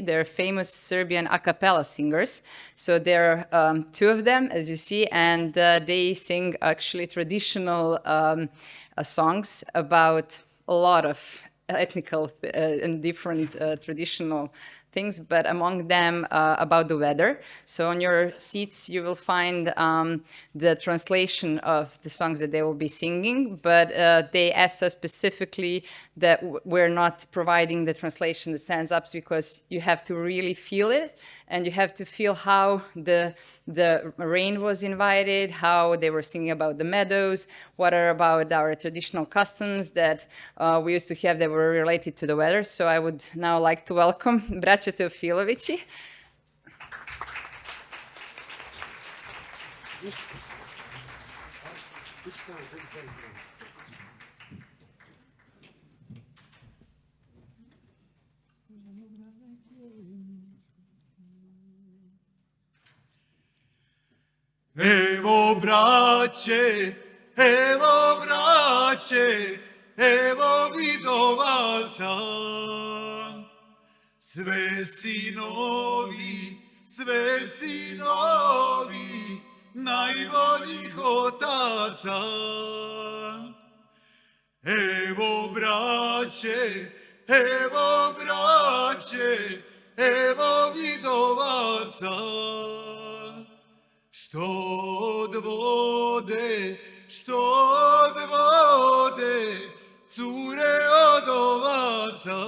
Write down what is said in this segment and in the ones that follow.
They're famous Serbian a cappella singers. So there are two of them, as you see, and they sing actually traditional songs about a lot of ethnical and different traditional things, but among them about the weather. So on your seats, you will find the translation of the songs that they will be singing, but they asked us specifically that we're not providing the translation that stands up because you have to really feel it, and you have to feel how the rain was invited, how they were singing about the meadows, what are about our traditional customs that we used to have that were related to the weather. So I would now like to welcome Braća Teofilovići. Evo braće, evo vidovaca, sve sinovi najboljih otaca. Evo braće, evo vidovaca, što od vode cure od ovaca.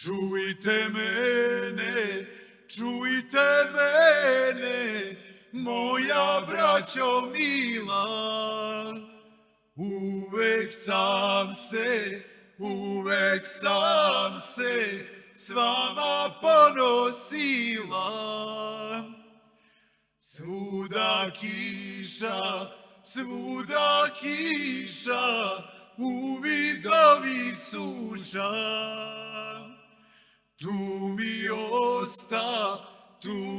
Čujte mene, moja braćo mila, uvek sam se s vama ponosila. Svuda kiša, u vidovi suša. Tu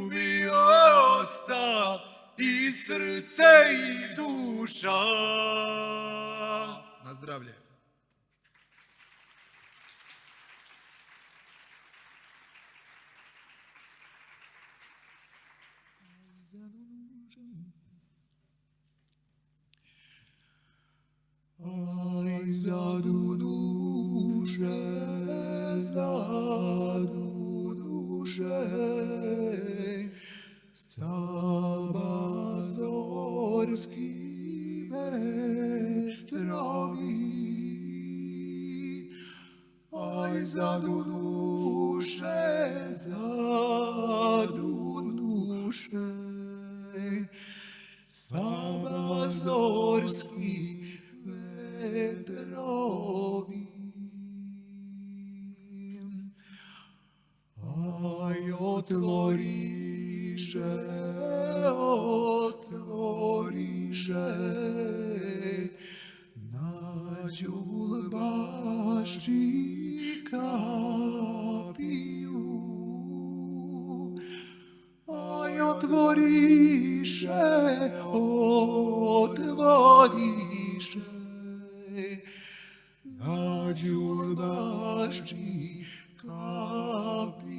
mi osta i srce i duša. Na zdravlje. Aj zadu duše, sabazorski vetrovi. Aj zadu duše, sabazorski vetrovi. Aj otvoriše na đulbašči kapiju. Aj otvoriše na đulbašči kapiju.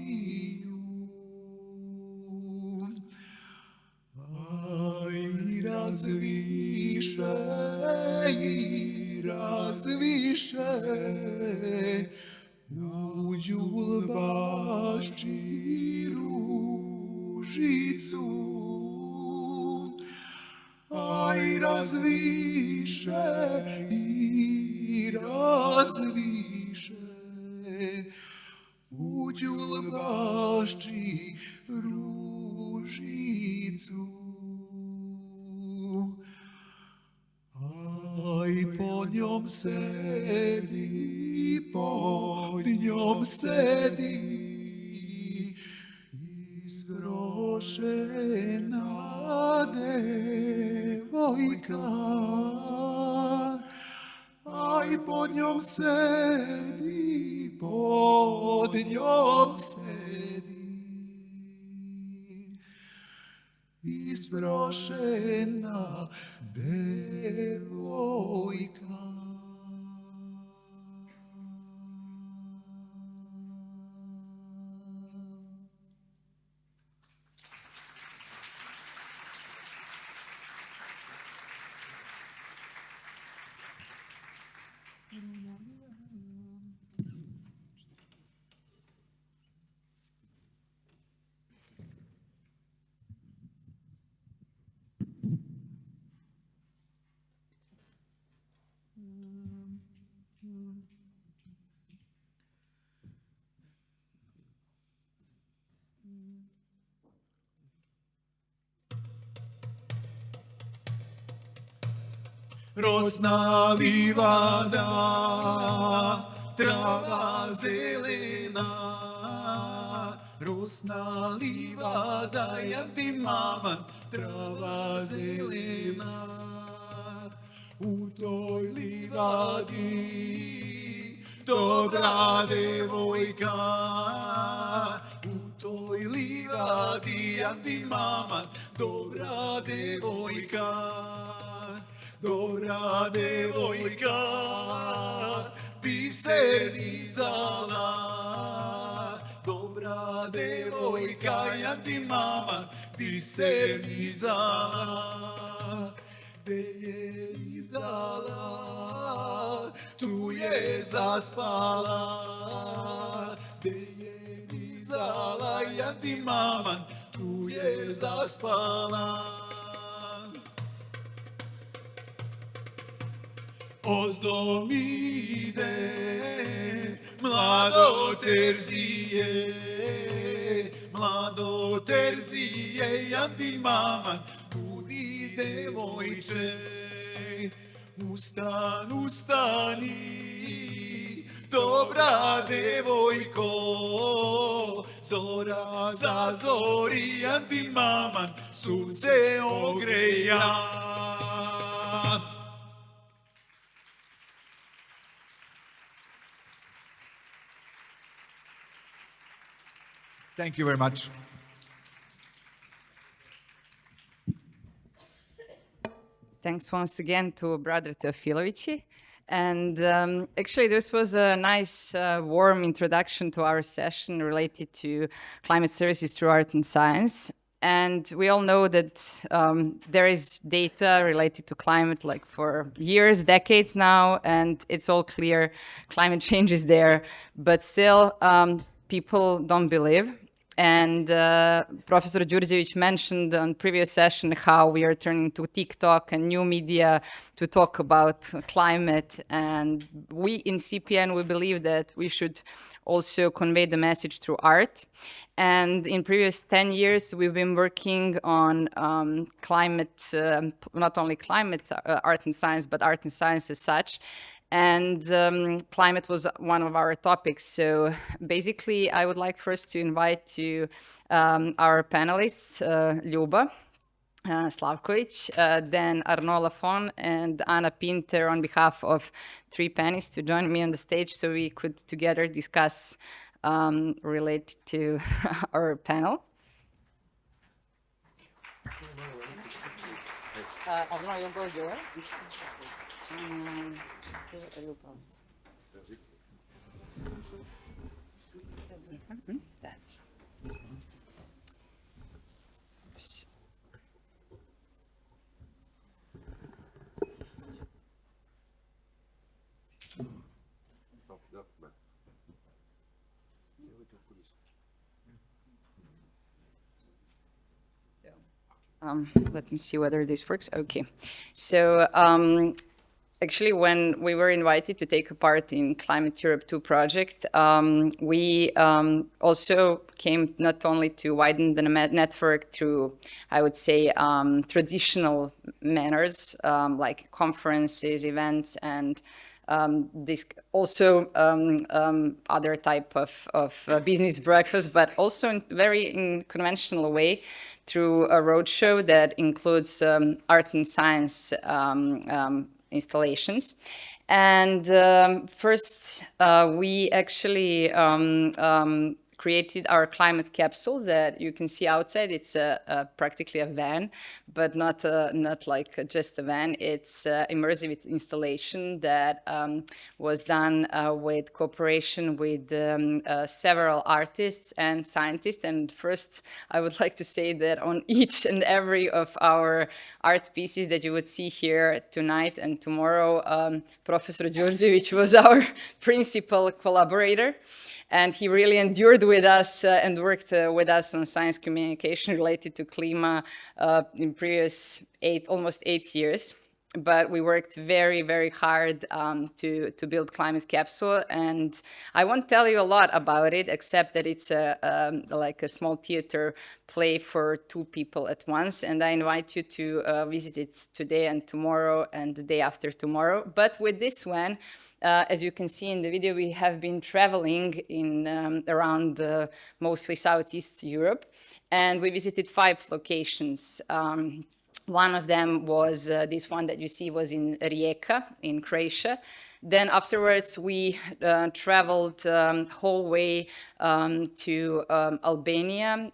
Aj razviše u đulbašči ružicu. Aj razviše u đulbašči ružicu. Aj pod njom sedi isprošena devojka. Aj pod njom sedi isprošena devojka. rosna livada, trava zelena, rosna livada, jandi maman, trava zelena. U toj livadi, dobra devojka, u toj livadi, jandi maman, dobra devojka. Dobra devojka bi se dizala, dobra devojka, jandi mama bi se dizala. Gde je dizala, tu je zaspala. Gde je dizala, jandi mama, tu je zaspala. Ozdo mi ide mlado terzije, jandi maman, budi devojče. Ustani, dobra devojko, zora za zori, jandi maman, sunce ogreja. Thank you very much. Thanks once again to Brother Teofilovici. And actually, this was a nice, warm introduction to our session related to climate services through art and science. And we all know that there is data related to climate like for years, decades now, and it's all clear climate change is there. But still, people don't believe. And Professor Đurđević mentioned on previous session how we are turning to TikTok and new media to talk about climate. And we in CPN, we believe that we should also convey the message through art. And in previous 10 years, we've been working on climate, not only climate art and science, but art and science as such. And climate was one of our topics. So basically, I would like first to invite to our panelists, Ljuba Slavković, then Arnaud Laffond and Ana Pinter on behalf of 3 panelists to join me on the stage so we could together discuss related to our panel. Arnaud, you go there. Let me see whether this works. Okay. So actually, when we were invited to take a part in Climateurope2 project, we also came not only to widen the network through, I would say, traditional manners, like conferences, events, and this also other type of business breakfast, but also in very conventional way through a roadshow that includes art and science installations. And first, we actually created our climate capsule that you can see outside. It's practically a van, but not like just a van. It's immersive installation that was done with cooperation with several artists and scientists. And first, I would like to say that on each and every of our art pieces that you would see here tonight and tomorrow, Professor Đurđević was our principal collaborator. And he really endured with us and worked with us on science communication related to Klima in previous almost 8 years. but we worked very, very hard to build Climate Capsule. And I won't tell you a lot about it, except that it's like a small theater play for 2 people at once. And I invite you to visit it today and tomorrow and the day after tomorrow. But with this one, as you can see in the video, we have been traveling in around mostly Southeast Europe, and we visited 5 locations. One of them was this one that you see was in Rijeka in Croatia. Then afterwards we traveled whole way to Albania,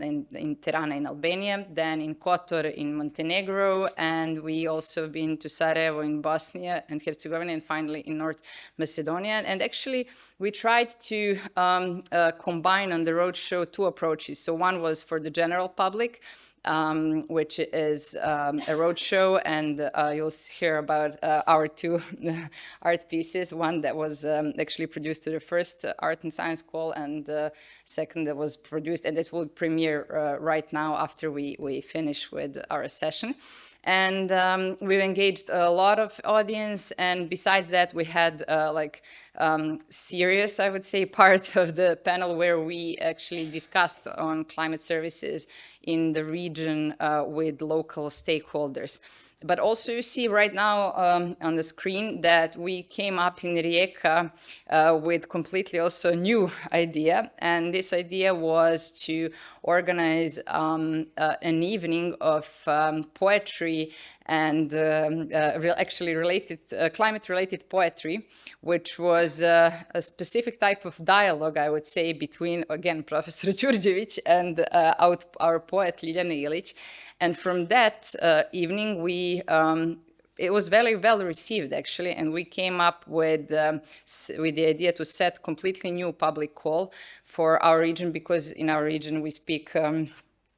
in Tirana in Albania, then in Kotor in Montenegro, and we also been to Sarajevo in Bosnia and Herzegovina, and finally in North Macedonia. And actually we tried to combine on the roadshow 2 approaches. So one was for the general public, which is a roadshow, and you'll hear about our 2 art pieces. One that was actually produced to the first Art and Science call, and the second that was produced, and it will premiere right now after we finish with our session. And we've engaged a lot of audience, and besides that we had serious, I would say, part of the panel where we actually discussed on climate services in the region with local stakeholders. But also you see right now on the screen that we came up in Rijeka with completely also new idea. And this idea was to organize an evening of poetry and actually related, climate-related poetry, which was a specific type of dialogue, I would say, between, again, Professor Đurđević and our poet Ljiljana Ilić. And from that evening, it was very well received, actually, and we came up with the idea to set completely new public call for our region, because in our region we speak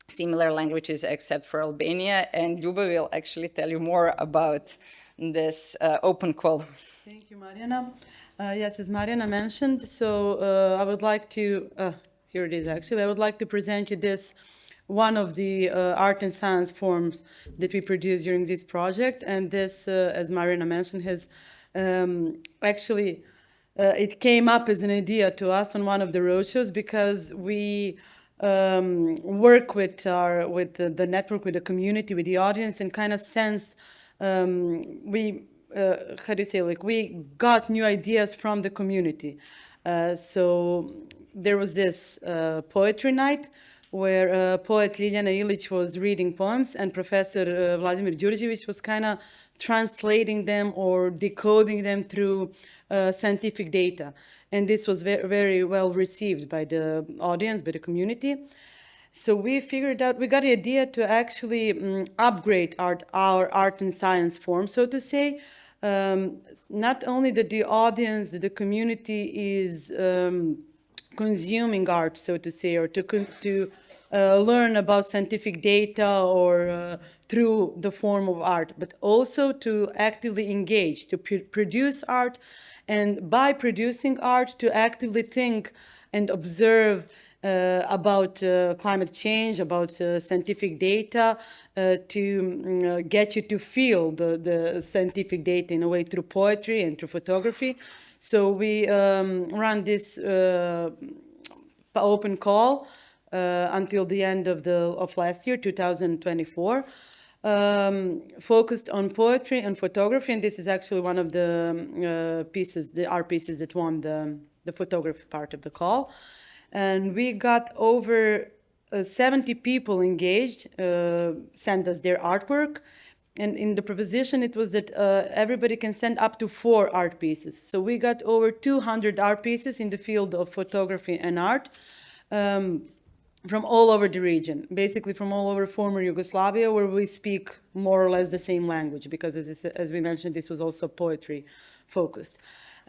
similar languages except for Albania, and Ljuba will actually tell you more about this open call. Thank you, Mariana. Yes, as Mariana mentioned, so I would like to, here it is actually, I would like to present you this one of the art and science forms that we produced during this project. And this, as Mariana mentioned, has actually, it came up as an idea to us on one of the roadshows, because we work with the network, with the community, with the audience, and kind of sense, how do you say, like, we got new ideas from the community. So there was this poetry night, where poet Ljiljana Ilić was reading poems, and Professor Vladimir Đurđević was kind of translating them or decoding them through scientific data. And this was very well received by the audience, by the community. So we figured out, we got the idea to actually upgrade our art and science form, so to say. Not only that the audience, the community is consuming art, so to say, or to learn about scientific data or through the form of art, but also to actively engage, to produce art, and by producing art, to actively think and observe about climate change, about scientific data, to get you to feel the scientific data in a way through poetry and through photography. So we ran this open call until the end of last year, 2024, focused on poetry and photography. And this is actually one of the pieces, the art pieces that won the photography part of the call. And we got over 70 people engaged, sent us their artwork. And in the proposition, it was that everybody can send up to 4 art pieces. So we got over 200 art pieces in the field of photography and art from all over the region, basically from all over former Yugoslavia, where we speak more or less the same language, because as we mentioned, this was also poetry focused.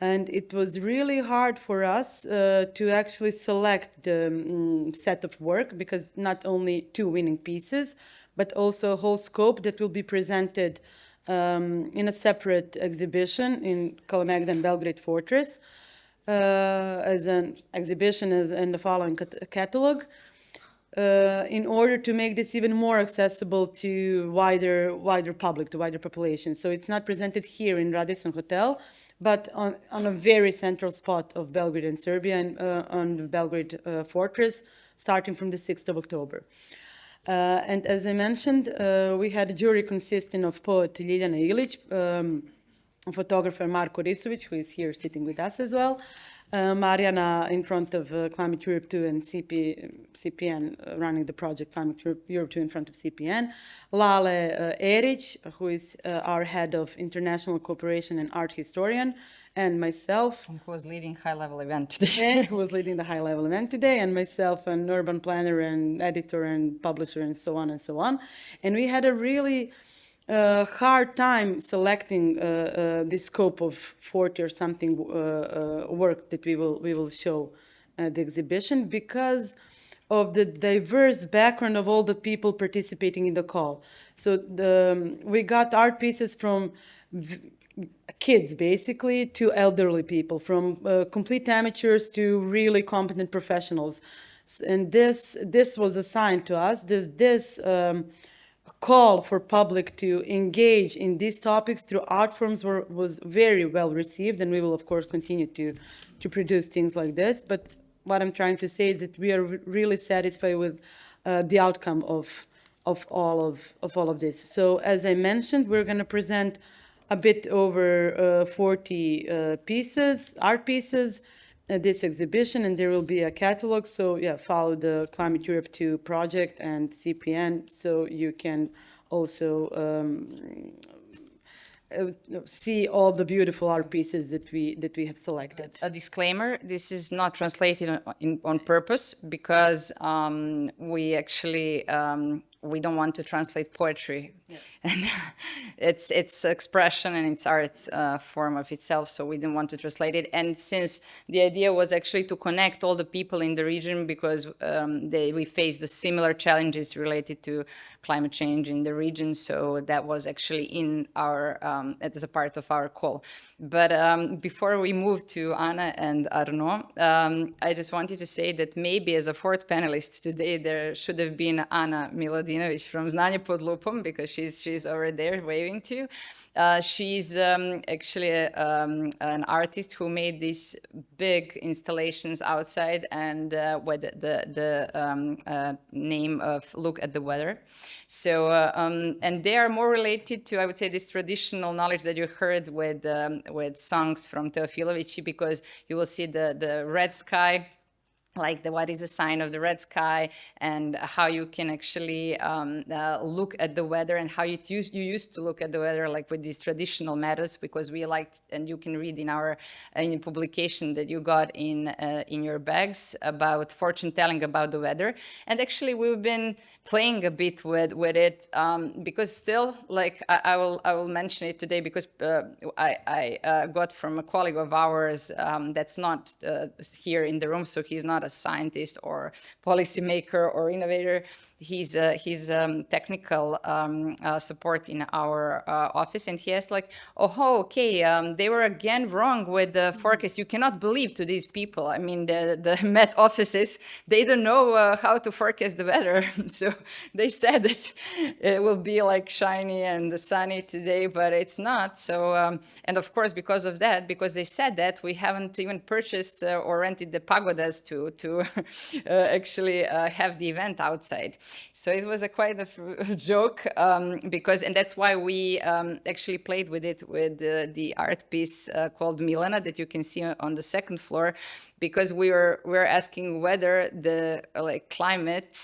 And it was really hard for us to actually select the set of work, because not only 2 winning pieces, but also a whole scope that will be presented in a separate exhibition in Kalemegdan and Belgrade Fortress, as an exhibition in the following catalog. in order to make this even more accessible to wider public, to wider population. So it's not presented here in Radisson Hotel, but on a very central spot of Belgrade and Serbia, and on the Belgrade Fortress, starting from the 6th of October. And as I mentioned, we had a jury consisting of poet Ljiljana Ilić, photographer Marko Risović, who is here sitting with us as well, Mariana in front of Climateurope2 and CPN running the project Climateurope2 in front of CPN, Lale Erić, who is our head of international cooperation and art historian, and myself. Who was leading high-level event today. And who was leading the high-level event today, and myself, an urban planner and editor and publisher and so on and so on. And we had a really hard time selecting the scope of 40 or something work that we will show at the exhibition because of the diverse background of all the people participating in the call. So we got art pieces from kids, basically, to elderly people, from complete amateurs to really competent professionals. And this was assigned to us, this call for public to engage in these topics through art forms was very well received, and we will of course continue to produce things like this. But what I'm trying to say is that we are really satisfied with the outcome of all of this. So as I mentioned, we're going to present a bit over 40 pieces, art pieces, this exhibition, and there will be a catalog. So yeah, follow the Climateurope2 project and CPN, so you can also see all the beautiful art pieces that we have selected. A disclaimer: this is not translated on purpose because we actually we don't want to translate poetry. Yeah. And it's expression and it's art form of itself, so we didn't want to translate it. And since the idea was actually to connect all the people in the region because we face the similar challenges related to climate change in the region, so that was actually in our as a part of our call. But before we move to Ana and Arnaud, I just wanted to say that maybe as a fourth panelist today there should have been Ana Milodinović from Znanje pod lupom, because she's over there waving to you. She's actually an artist who made these big installations outside, and with the name of Look at the Weather. So, and they are more related to, I would say, this traditional knowledge that you heard with songs from Teofilović, because you will see the red sky, like what is the sign of the red sky, and how you can actually look at the weather, and how you used to look at the weather, like with these traditional methods, because we liked, and you can read in our in publication that you got in your bags about fortune telling about the weather. And actually we've been playing a bit with it because still, like I will mention it today because I got from a colleague of ours that's not here in the room, so he's not a scientist or policymaker or innovator. He's technical support in our office, and he asked, like, oh, okay, they were again wrong with the forecast. You cannot believe to these people. I mean, the Met offices, they don't know how to forecast the weather. So they said that it will be like shiny and sunny today, but it's not. So, and of course, because of that, because they said that, we haven't even purchased or rented the pagodas to actually have the event outside. So it was quite a joke because, and that's why we actually played with it with the art piece called Milena that you can see on the second floor, because we were asking whether the climate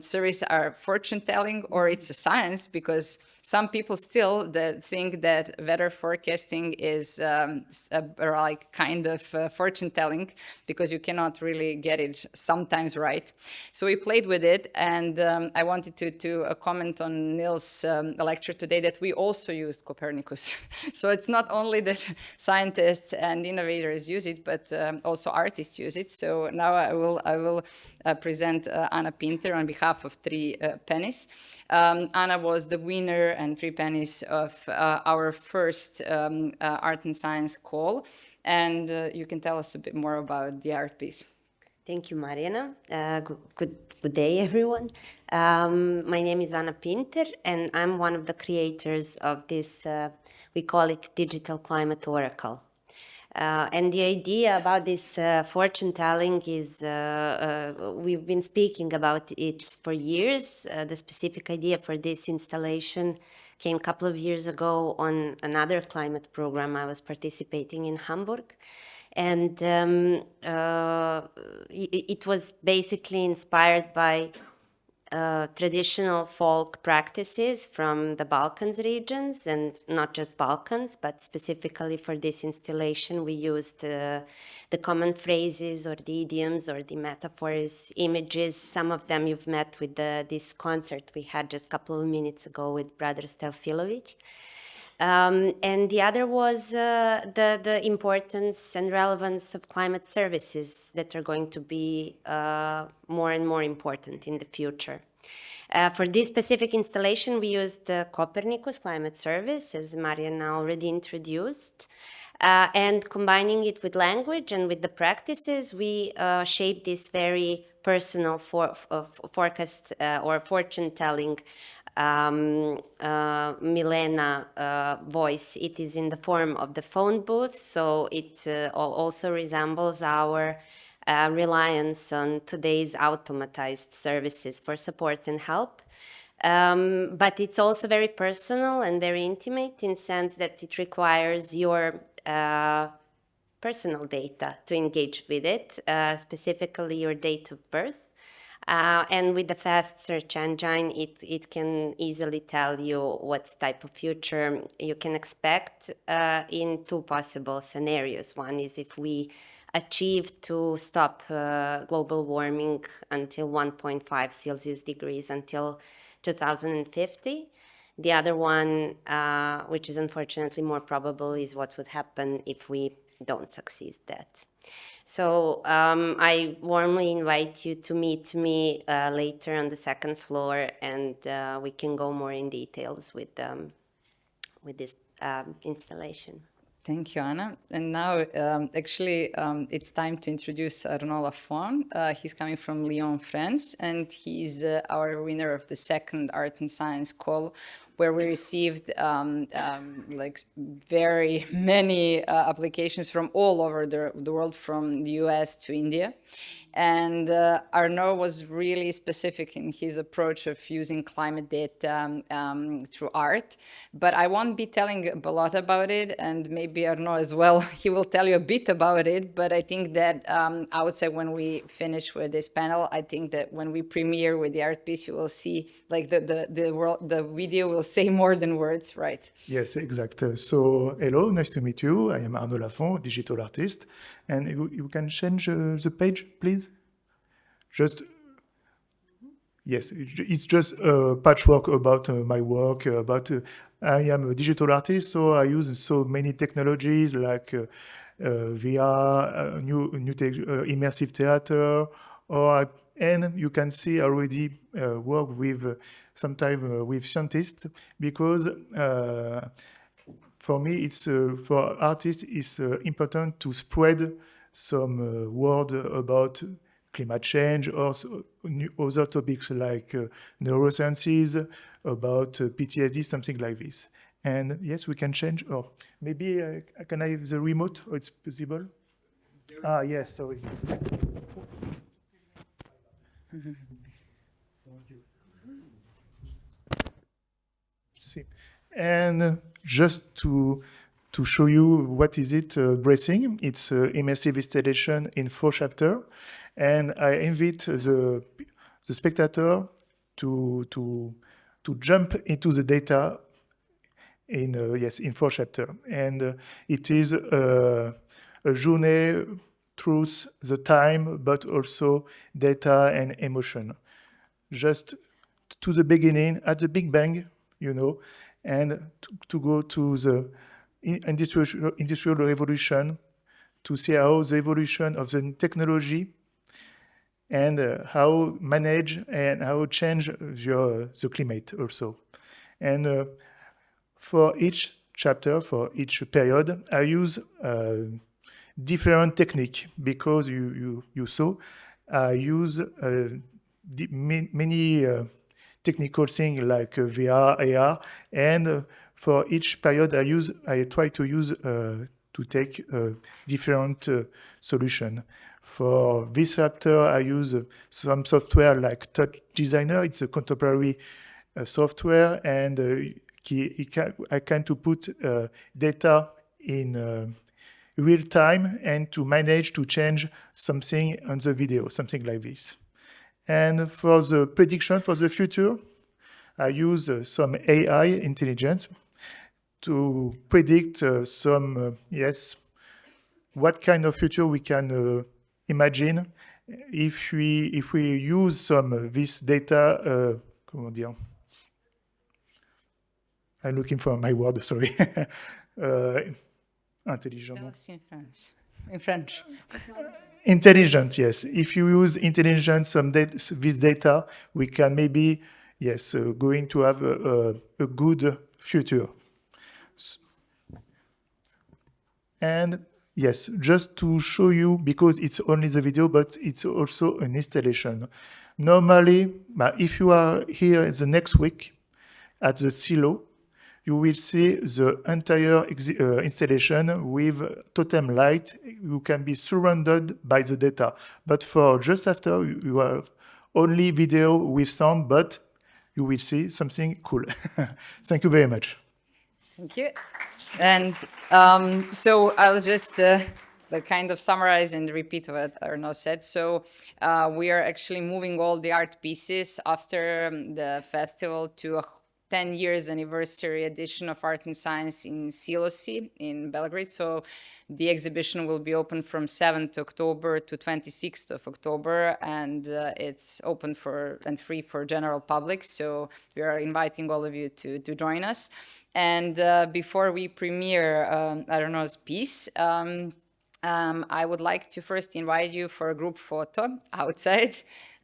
surveys are fortune telling or it's a science, because some people still think that weather forecasting is like kind of fortune telling, because you cannot really get it sometimes right. So we played with it, and I wanted to comment on Nils' lecture today that we also used Copernicus. So it's not only that scientists and innovators use it, but also artists use it. So now I will present Ana Pinter on behalf of 3 pennies. Ana was the winner and 3 pennies of our first art and science call, and you can tell us a bit more about the art piece. Thank you, Mariana. Good day, everyone. My name is Ana Pinter, and I'm one of the creators of this, we call it Digital Climate Oracle. And the idea about this fortune telling is we've been speaking about it for years. The specific idea for this installation came a couple of years ago on another climate program I was participating in Hamburg. And it was basically inspired by traditional folk practices from the Balkans regions, and not just Balkans, but specifically for this installation, we used the common phrases or the idioms or the metaphors, images. Some of them you've met with this concert we had just a couple of minutes ago with Brother Stelfilovic. And the other was the importance and relevance of climate services that are going to be more and more important in the future. For this specific installation, we used the Copernicus Climate Service, as Mariana already introduced. And combining it with language and with the practices, we shaped this very personal forecast or fortune-telling Milena voice. It is in the form of the phone booth, so it also resembles our reliance on today's automatized services for support and help. But it's also very personal and very intimate in the sense that it requires your personal data to engage with it, specifically your date of birth. And with the fast search engine, it can easily tell you what type of future you can expect in two possible scenarios. One is if we achieve to stop global warming until 1.5 Celsius degrees until 2050. The other one, which is unfortunately more probable, is what would happen if we don't succeed that. So I warmly invite you to meet me later on the second floor, and we can go more in details with this installation. Thank you, Ana. And now, it's time to introduce Arnaud Laffond. He's coming from Lyon, France, and he's our winner of the second Art and Science call, where we received like very many applications from all over the world, from the US to India. And Arnaud was really specific in his approach of using climate data through art. But I won't be telling a lot about it, and maybe Arnaud as well, he will tell you a bit about it. But I think that I would say when we finish with this panel, I think that when we premiere with the art piece, you will see like the video will say more than words, right? Yes, exact. So, hello, nice to meet you. I am Arnaud Laffond, digital artist. And you can change the page, please? Yes, it's just a patchwork about my work. I am a digital artist, so I use so many technologies like VR, immersive theater, and you can see already work with sometimes with scientists, because for me, it's for artists, it's important to spread some word about climate change or other topics like neurosciences, about PTSD, something like this. And yes, we can change, or maybe can I have the remote, or it's possible? Yes, sorry. See. And just to show you what is it bracing, it's immersive installation in 4 chapters, and I invite the spectator to jump into the data in 4 chapters, and it is a journey through the time, but also data and emotion. Just to the beginning, at the Big Bang, and to go to the industrial revolution, to see how the evolution of the technology and how manage and how change the climate also. And for each chapter, for each period, I use different technique, because you saw I use many technical things like VR, AR, and for each period I try to use to take different solution. For this chapter, I use some software like Touch Designer. It's a contemporary software, and I can to put data in real time and to manage to change something on the video, something like this. And for the prediction for the future, I use some AI intelligence to predict what kind of future we can imagine if we use some this data. Comment dire? I'm looking for my word. Sorry. Intelligent. In French. Intelligent, yes. If you use intelligence, this data, we can maybe, going to have a good future. And yes, just to show you, because it's only the video, but it's also an installation. Normally, if you are here the next week at the silo, you will see the entire installation with totem light. You can be surrounded by the data. But for just after, you have only video with sound, but you will see something cool. Thank you very much. Thank you. And so I'll just kind of summarize and repeat what Arnaud said. So we are actually moving all the art pieces after the festival to a 10 years anniversary edition of Art and Science in Silosi in Belgrade. So the exhibition will be open from 7th October to 26th of October, and it's open and free for general public. So we are inviting all of you to join us. And before we premiere Arnaud's piece, I would like to first invite you for a group photo outside.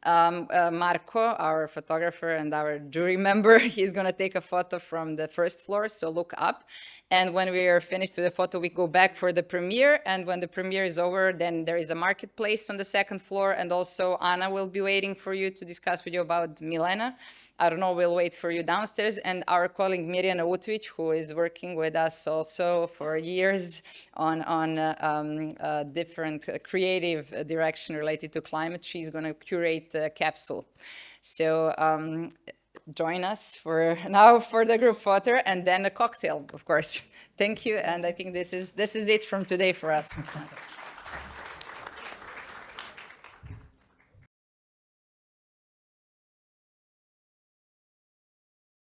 Marco, our photographer and our jury member, he's going to take a photo from the first floor, so look up. And when we are finished with the photo, we go back for the premiere. And when the premiere is over, then there is a marketplace on the second floor. And also Ana will be waiting for you to discuss with you about Milena. Arnaud will wait for you downstairs, and our colleague Mirjana Utvić, who is working with us also for years on different creative direction related to climate, she's going to curate a capsule. So join us for the group photo and then a cocktail, of course. Thank you, and I think this is it from today for us.